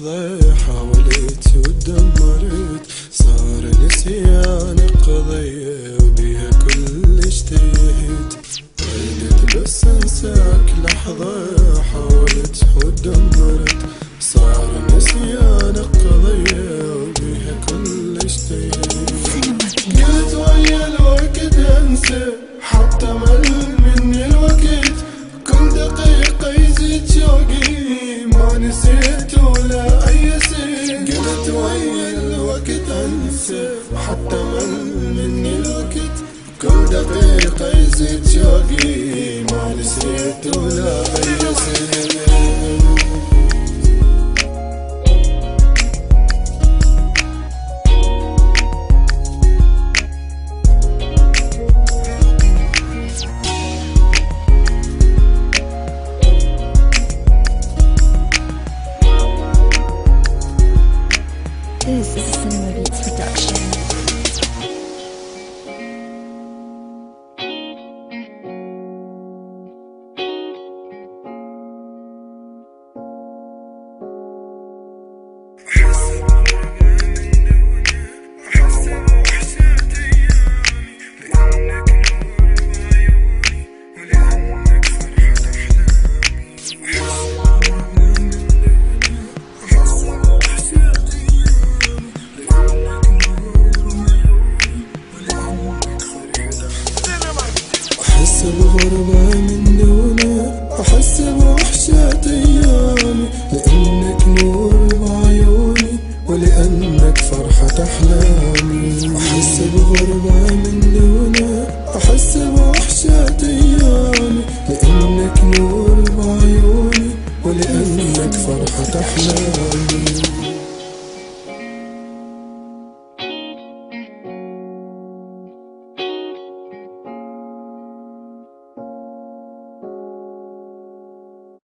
لحظة حاولت ودمرت، صار نسيان قضية وبيها كلش تهت. ردت بس انساك لحظة حاولت ودمرت، صار نسيان قضية وبيها كلش تهت. قلت ويا الوقت انسى حتى مل مني الوقت، كل دقيقة يزيد شوقي ما نسيت ولا اي شيء. قلت ويا الوقت انسى حتى مل مني الوقت، كل دقيقة يزيد شوقي ما نسيت ولا اي شيء. This is Cinema Beats production. أحس بغربة من دونك، أحس بوحشة أيامي، لأنك نور